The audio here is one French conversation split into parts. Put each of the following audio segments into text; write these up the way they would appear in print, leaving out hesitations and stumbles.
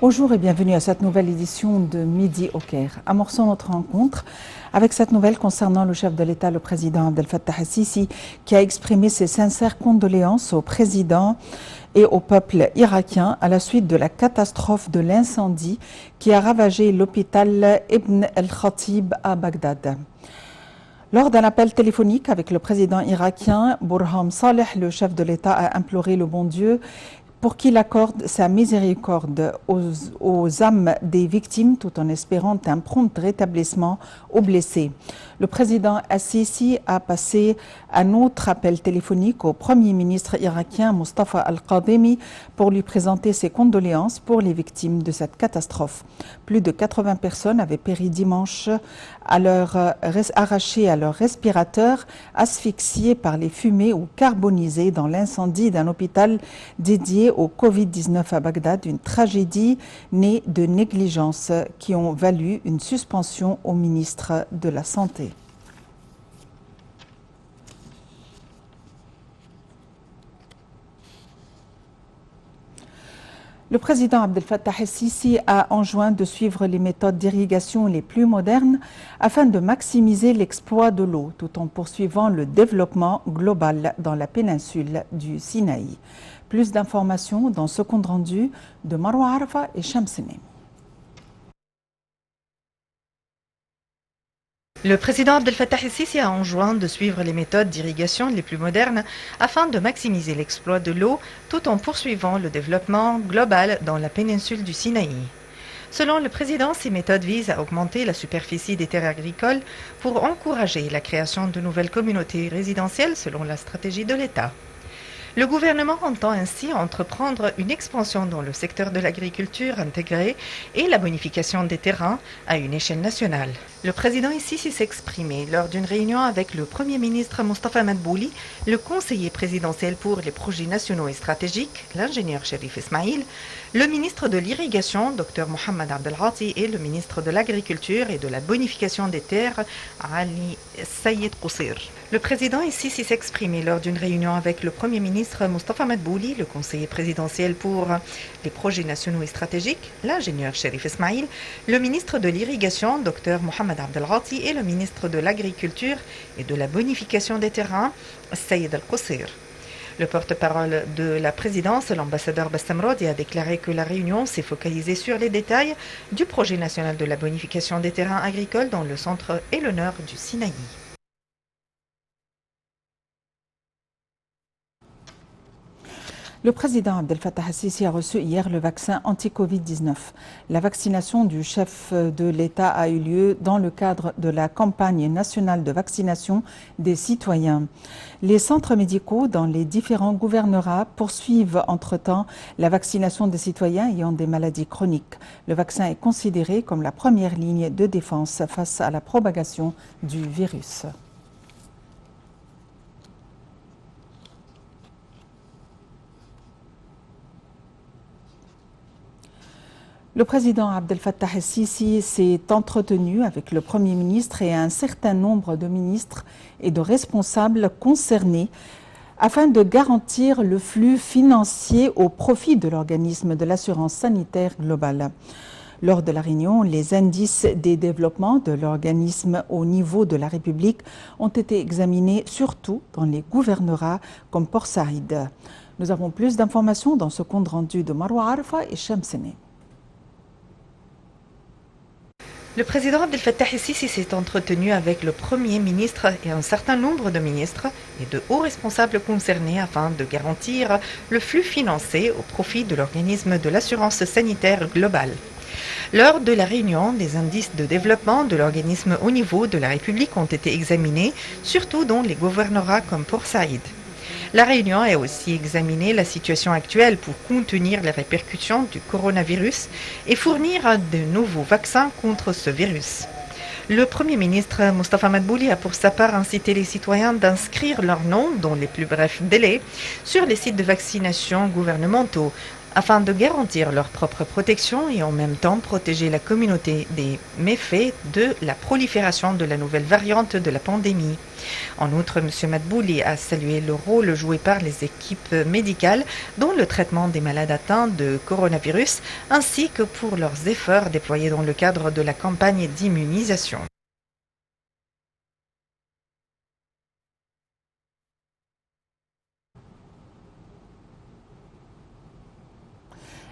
Bonjour et bienvenue à cette nouvelle édition de Midi au Caire. Amorçons notre rencontre avec cette nouvelle concernant le chef de l'État, le président Abdel Fattah el-Sisi, qui a exprimé ses sincères condoléances au président et au peuple irakien à la suite de la catastrophe de l'incendie qui a ravagé l'hôpital Ibn el-Khatib à Bagdad. Lors d'un appel téléphonique avec le président irakien, Burham Saleh, le chef de l'État a imploré le bon Dieu pour qu'il accorde sa miséricorde aux âmes des victimes tout en espérant un prompt rétablissement aux blessés. Le président Al-Sisi a passé un autre appel téléphonique au Premier ministre irakien Mustafa Al-Kadhimi pour lui présenter ses condoléances pour les victimes de cette catastrophe. Plus de 80 personnes avaient péri dimanche arrachées à leur respirateur, asphyxiées par les fumées ou carbonisées dans l'incendie d'un hôpital dédié au Covid-19 à Bagdad, une tragédie née de négligences qui ont valu une suspension au ministre de la Santé. Le président Abdel Fattah el-Sisi a enjoint de suivre les méthodes d'irrigation les plus modernes afin de maximiser l'exploit de l'eau tout en poursuivant le développement global dans la péninsule du Sinaï. Plus d'informations dans ce compte rendu de Marwa Arfa et Shamsene. Le président Abdel Fattah el-Sisi a enjoint de suivre les méthodes d'irrigation les plus modernes afin de maximiser l'exploit de l'eau tout en poursuivant le développement global dans la péninsule du Sinaï. Selon le président, ces méthodes visent à augmenter la superficie des terres agricoles pour encourager la création de nouvelles communautés résidentielles selon la stratégie de l'État. Le gouvernement entend ainsi entreprendre une expansion dans le secteur de l'agriculture intégrée et la bonification des terrains à une échelle nationale. Le président Sisi s'est exprimé lors d'une réunion avec le Premier ministre Mustafa Madbouli, le conseiller présidentiel pour les projets nationaux et stratégiques, l'ingénieur Cherif Ismail, le ministre de l'Irrigation, Dr Mohamed Abdelghati, et le ministre de l'Agriculture et de la Bonification des Terres, Ali Sayed Qusir. Le président Sisi s'est exprimé lors d'une réunion avec le Premier ministre Mustafa Madbouli, le conseiller présidentiel pour les projets nationaux et stratégiques, l'ingénieur Cherif Ismail, le ministre de l'Irrigation, Dr Mohamed Abdelghati, et le ministre de l'Agriculture et de la Bonification des Terrains, Sayed Al-Qusir. Le porte-parole de la présidence, l'ambassadeur Bassam Rodi, a déclaré que la réunion s'est focalisée sur les détails du projet national de la bonification des terrains agricoles dans le centre et le nord du Sinaï. Le président Abdel Fattah el-Sisi a reçu hier le vaccin anti-Covid-19. La vaccination du chef de l'État a eu lieu dans le cadre de la campagne nationale de vaccination des citoyens. Les centres médicaux dans les différents gouvernorats poursuivent entre-temps la vaccination des citoyens ayant des maladies chroniques. Le vaccin est considéré comme la première ligne de défense face à la propagation du virus. Le président Abdel Fattah el-Sisi s'est entretenu avec le Premier ministre et un certain nombre de ministres et de responsables concernés afin de garantir le flux financier au profit de l'organisme de l'assurance sanitaire globale. Lors de la réunion, les indices des développements de l'organisme au niveau de la République ont été examinés surtout dans les gouvernorats comme Port Saïd. Nous avons plus d'informations dans ce compte rendu de Marwa Arfa et Shamsene. Le président Abdel Fattah el-Sisi s'est entretenu avec le Premier ministre et un certain nombre de ministres et de hauts responsables concernés afin de garantir le flux financier au profit de l'organisme de l'assurance sanitaire globale. Lors de la réunion, les indices de développement de l'organisme au niveau de la République ont été examinés, surtout dans les gouvernorats comme Port Saïd. La réunion a aussi examiné la situation actuelle pour contenir les répercussions du coronavirus et fournir de nouveaux vaccins contre ce virus. Le Premier ministre Mustafa Madbouli a pour sa part incité les citoyens d'inscrire leur nom dans les plus brefs délais sur les sites de vaccination gouvernementaux afin de garantir leur propre protection et en même temps protéger la communauté des méfaits de la prolifération de la nouvelle variante de la pandémie. En outre, M. Madbouli a salué le rôle joué par les équipes médicales dans le traitement des malades atteints de coronavirus, ainsi que pour leurs efforts déployés dans le cadre de la campagne d'immunisation.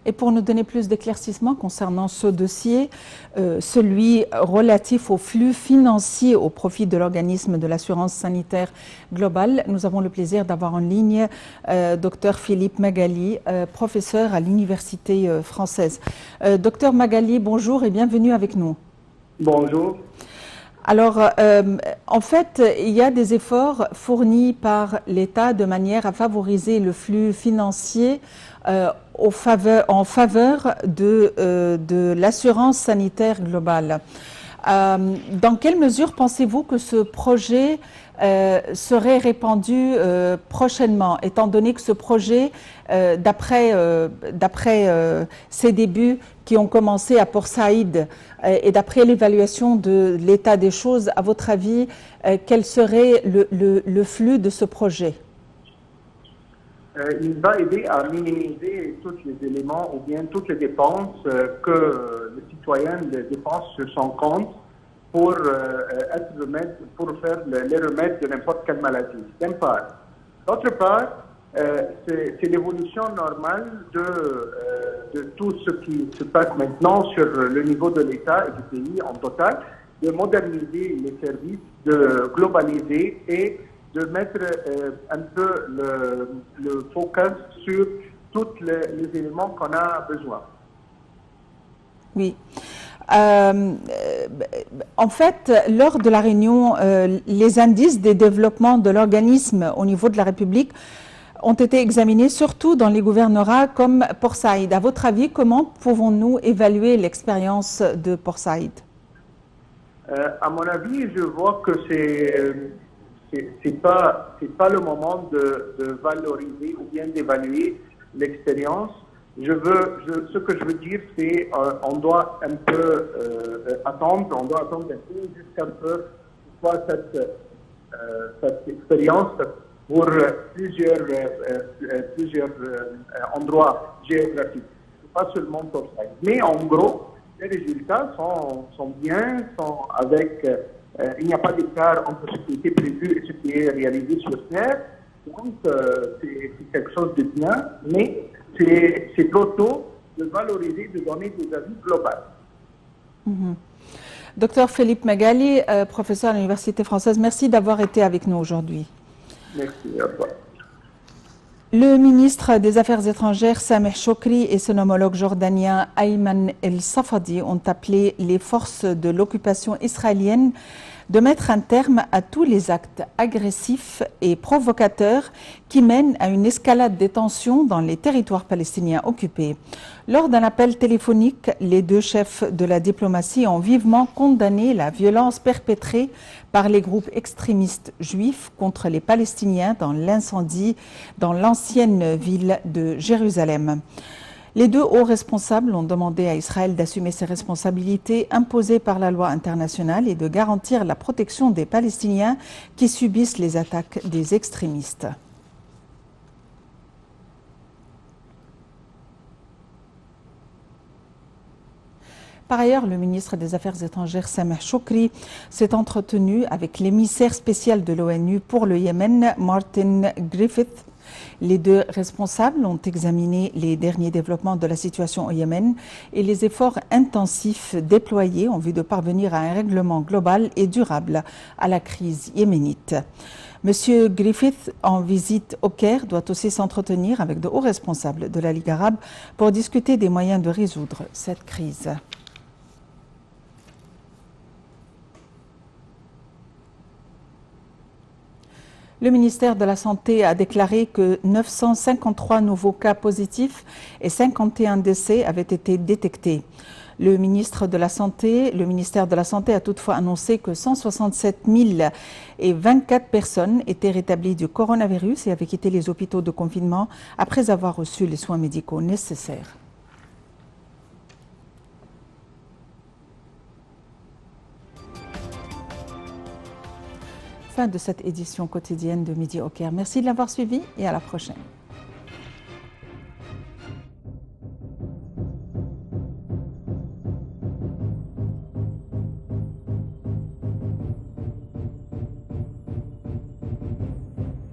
Et pour nous donner plus d'éclaircissements concernant ce dossier, celui relatif aux flux financiers au profit de l'organisme de l'assurance sanitaire globale, nous avons le plaisir d'avoir en ligne Dr Philippe Magali, professeur à l'Université française. Dr Magali, bonjour et bienvenue avec nous. Bonjour. Alors, en fait, il y a des efforts fournis par l'État de manière à favoriser le flux financier en faveur de l'assurance sanitaire globale. Dans quelle mesure pensez-vous que ce projet serait répandu prochainement, étant donné que ce projet, d'après ses débuts qui ont commencé à Port Saïd et d'après l'évaluation de l'état des choses, à votre avis, quel serait le flux de ce projet? Il va aider à minimiser tous les éléments ou bien toutes les dépenses que les citoyens dépensent sur son compte pour faire les remèdes de n'importe quelle maladie, d'une part. D'autre part, c'est l'évolution normale de tout ce qui se passe maintenant sur le niveau de l'État et du pays en total, de moderniser les services, de globaliser et de mettre un peu le focus sur tous les éléments qu'on a besoin. Oui. En fait, lors de la réunion, les indices des développements de l'organisme au niveau de la République ont été examinés surtout dans les gouvernorats comme Port Saïd. À votre avis, comment pouvons-nous évaluer l'expérience de Port Saïd? À mon avis, je vois que c'est pas le moment de valoriser ou bien d'évaluer l'expérience. Ce que je veux dire, c'est on doit un peu attendre un peu jusqu'à cette expérience pour plusieurs endroits géographiques, pas seulement Port Saïd. Mais en gros, les résultats sont bien, sont avec il n'y a pas d'écart entre ce qui était prévu et ce qui est réalisé sur terre. Donc, c'est quelque chose de bien, mais c'est trop tôt de valoriser, de donner des avis globaux. Docteur Philippe Magali, professeur à l'Université française, merci d'avoir été avec nous aujourd'hui. Merci, au revoir. Le ministre des Affaires étrangères, Sameh Choukri, et son homologue jordanien, Ayman El-Safadi, ont appelé les forces de l'occupation israélienne de mettre un terme à tous les actes agressifs et provocateurs qui mènent à une escalade des tensions dans les territoires palestiniens occupés. Lors d'un appel téléphonique, les deux chefs de la diplomatie ont vivement condamné la violence perpétrée par les groupes extrémistes juifs contre les Palestiniens dans l'incendie dans l'ancienne ville de Jérusalem. Les deux hauts responsables ont demandé à Israël d'assumer ses responsabilités imposées par la loi internationale et de garantir la protection des Palestiniens qui subissent les attaques des extrémistes. Par ailleurs, le ministre des Affaires étrangères, Sameh Choukri, s'est entretenu avec l'émissaire spécial de l'ONU pour le Yémen, Martin Griffiths. Les deux responsables ont examiné les derniers développements de la situation au Yémen et les efforts intensifs déployés en vue de parvenir à un règlement global et durable à la crise yéménite. Monsieur Griffith, en visite au Caire, doit aussi s'entretenir avec de hauts responsables de la Ligue arabe pour discuter des moyens de résoudre cette crise. Le ministère de la Santé a déclaré que 953 nouveaux cas positifs et 51 décès avaient été détectés. Le ministère de la Santé a toutefois annoncé que 167 024 personnes étaient rétablies du coronavirus et avaient quitté les hôpitaux de confinement après avoir reçu les soins médicaux nécessaires. Fin de cette édition quotidienne de Midi au Caire. Merci de l'avoir suivi et à la prochaine.